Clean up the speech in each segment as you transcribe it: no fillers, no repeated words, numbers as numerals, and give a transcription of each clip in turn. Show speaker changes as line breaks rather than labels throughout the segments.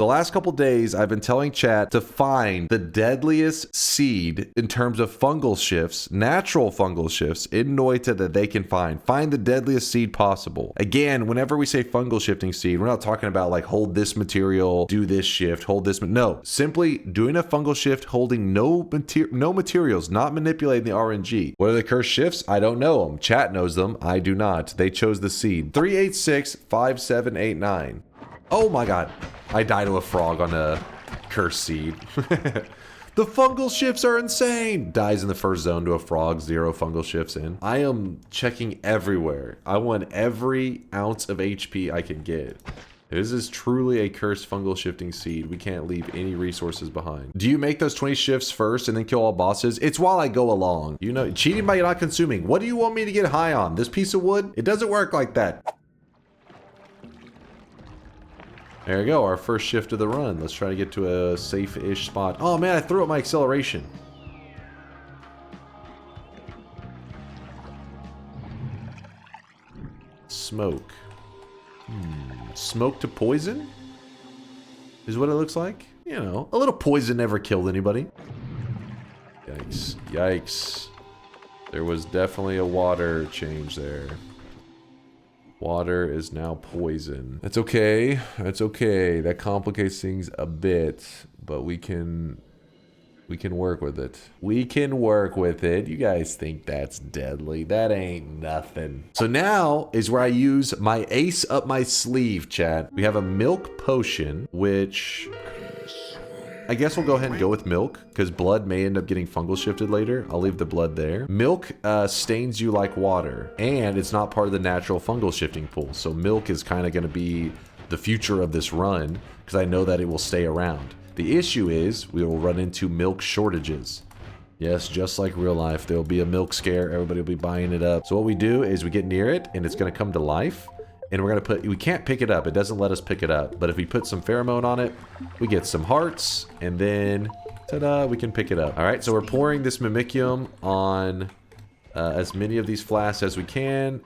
The last couple days, I've been telling chat to find the deadliest seed in terms of fungal shifts, natural fungal shifts in Noita that they can find. Find the deadliest seed possible. Again, whenever we say fungal shifting seed, we're not talking about like hold this material, do this shift, hold this. No, simply doing a fungal shift, holding no materials, not manipulating the RNG. What are the cursed shifts? I don't know them. Chat knows them. I do not. They chose the seed. 3865789. Oh my god. I die to a frog on a cursed seed. The fungal shifts are insane. Dies in the first zone to a frog, 0 fungal shifts in. I am checking everywhere. I want every ounce of HP I can get. This is truly a cursed fungal shifting seed. We can't leave any resources behind. Do you make those 20 shifts first and then kill all bosses? It's while I go along. You know, cheating by not consuming. What do you want me to get high on? This piece of wood? It doesn't work like that. There we go, our first shift of the run. Let's try to get to a safe-ish spot. Oh man, I threw up my acceleration. Smoke. Smoke to poison? Is what it looks like? You know, a little poison never killed anybody. Yikes. Yikes. There was definitely a water change there. Water is now poison. That's okay. That's okay. That complicates things a bit, but we can work with it. We can work with it. You guys think that's deadly. That ain't nothing. So now is where I use my ace up my sleeve, chat. We have a milk potion, which I guess we'll go ahead and go with milk because blood may end up getting fungal shifted later. I'll leave the blood there. Milk stains you like water and it's not part of the natural fungal shifting pool. So milk is kind of going to be the future of this run because I know that it will stay around. The issue is we will run into milk shortages. Yes, just like real life, there'll be a milk scare. Everybody will be buying it up. So what we do is we get near it and it's going to come to life. And we're going to we can't pick it up. It doesn't let us pick it up. But if we put some pheromone on it, we get some hearts. And then, ta-da, we can pick it up. All right, so we're pouring this mimicium on as many of these flasks as we can.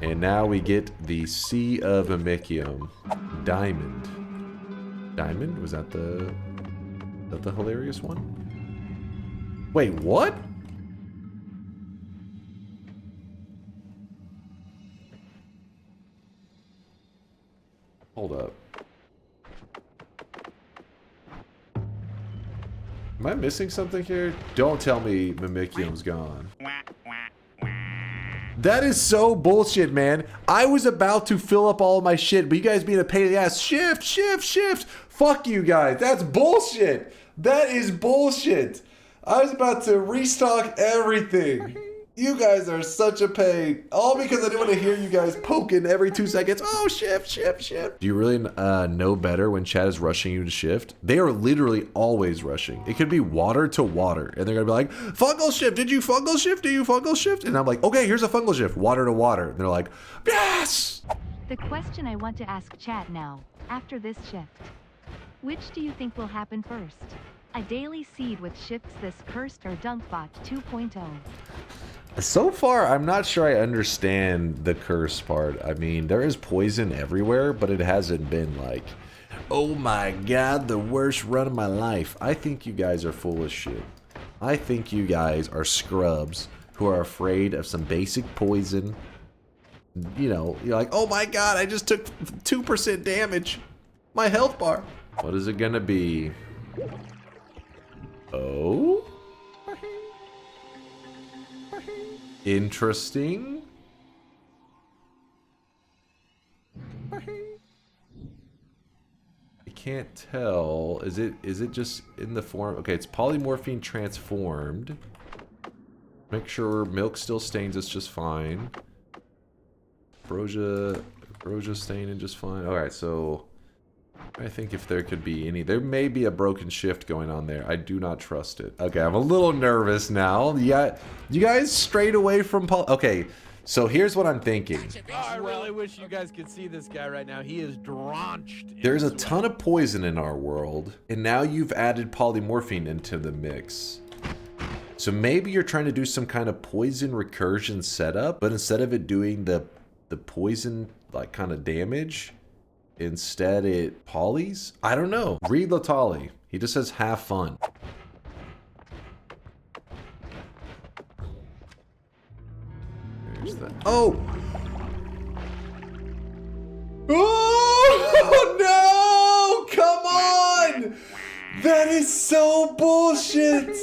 And now we get the Sea of Mimicium. Diamond. Diamond? Was that the hilarious one? Wait, what? Hold up. Am I missing something here? Don't tell me Mimicium's gone. That is so bullshit, man. I was about to fill up all of my shit, but you guys being a pain in the ass. Shift, shift, shift. Fuck you guys. That's bullshit. That is bullshit. I was about to restock everything. You guys are such a pain. All because I didn't want to hear you guys poking every 2 seconds. Oh, shift, shift, shift. Do you really know better when chat is rushing you to shift? They are literally always rushing. It could be water to water. And they're going to be like, fungal shift. Did you fungal shift? Do you fungal shift? And I'm like, okay, here's a fungal shift. Water to water. And they're like, yes!
The question I want to ask chat now, after this shift. Which do you think will happen first? A daily seed with shifts this cursed or DunkBot 2.0?
So far, I'm not sure I understand the curse part. I mean, there is poison everywhere, but it hasn't been like, oh my god, the worst run of my life. I think you guys are full of shit. I think you guys are scrubs who are afraid of some basic poison. You know, you're like, oh my god, I just took 2% damage. My health bar. What is it gonna be? Oh? Interesting. I can't tell. Is it just in the form? Okay, it's polymorphine transformed. Make sure milk still stains us just fine. Ambrosia staining just fine. Alright, so I think if there could be any, there may be a broken shift going on there. I do not trust it. Okay, I'm a little nervous now. Yeah, you guys strayed away from okay, so here's what I'm thinking.
Oh, I really wish you guys could see this guy right now. He is drenched.
There's a ton of poison in our world, and now you've added polymorphine into the mix. So maybe you're trying to do some kind of poison recursion setup, but instead of it doing the poison like kind of damage, instead it polys? I don't know. Read Latali. He just says have fun. There's that. Oh! Oh no! Come on! That is so bullshit!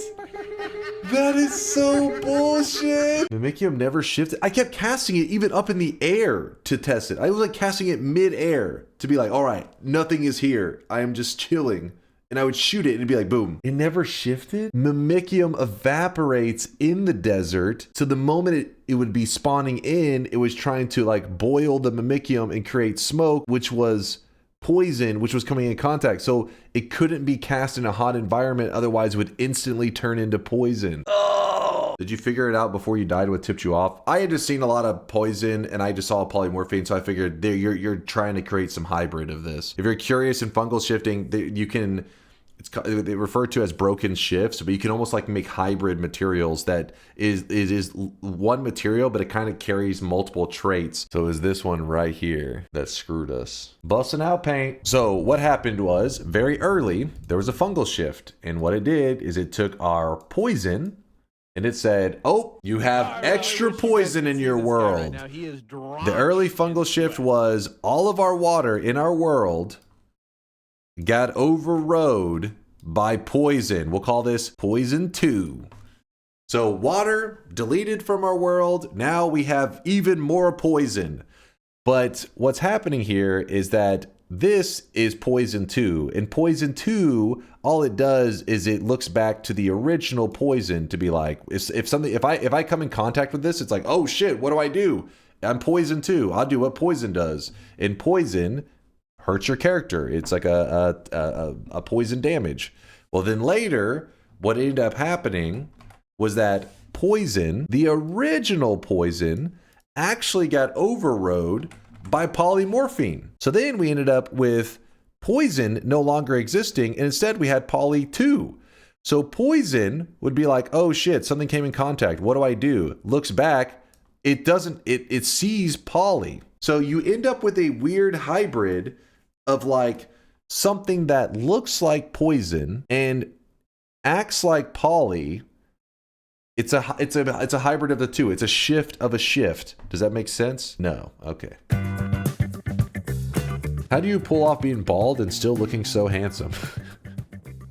That is so bullshit! Mimikyu never shifted. I kept casting it even up in the air to test it. I was like casting it mid-air to be like, alright, nothing is here. I am just chilling. And I would shoot it and it'd be like, boom. It never shifted? Mimikyu evaporates in the desert. So the moment it would be spawning in, it was trying to like boil the Mimikyu and create smoke, which was poison, which was coming in contact. So it couldn't be cast in a hot environment, otherwise it would instantly turn into poison. Oh! Did you figure it out before you died what tipped you off? I had just seen a lot of poison and I just saw polymorphine, so I figured you're trying to create some hybrid of this. If you're curious in fungal shifting, you can, they refer to as broken shifts, but you can almost like make hybrid materials that is one material, but it kind of carries multiple traits. So is this one right here that screwed us. Busting out paint. So what happened was very early, there was a fungal shift. And what it did is it took our poison and it said, oh, you have extra poison in your world. The early fungal shift was all of our water in our world got overrode by poison. We'll call this poison 2. So water deleted from our world. Now we have even more poison. But what's happening here is that this is poison 2. And poison 2, all it does is it looks back to the original poison to be like, if I come in contact with this, it's like, oh shit, what do I do? I'm poison 2. I'll do what poison does. And poison hurts your character. It's like a poison damage. Well, then later, what ended up happening was that poison, the original poison, actually got overrode by polymorphine. So then we ended up with poison no longer existing, and instead we had poly 2. So poison would be like, oh shit, something came in contact. What do I do? Looks back, it doesn't, it sees poly. So you end up with a weird hybrid of like something that looks like poison and acts like poly. It's a hybrid of the two. It's a shift of a shift. Does that make sense? No. Okay. How do you pull off being bald and still looking so handsome?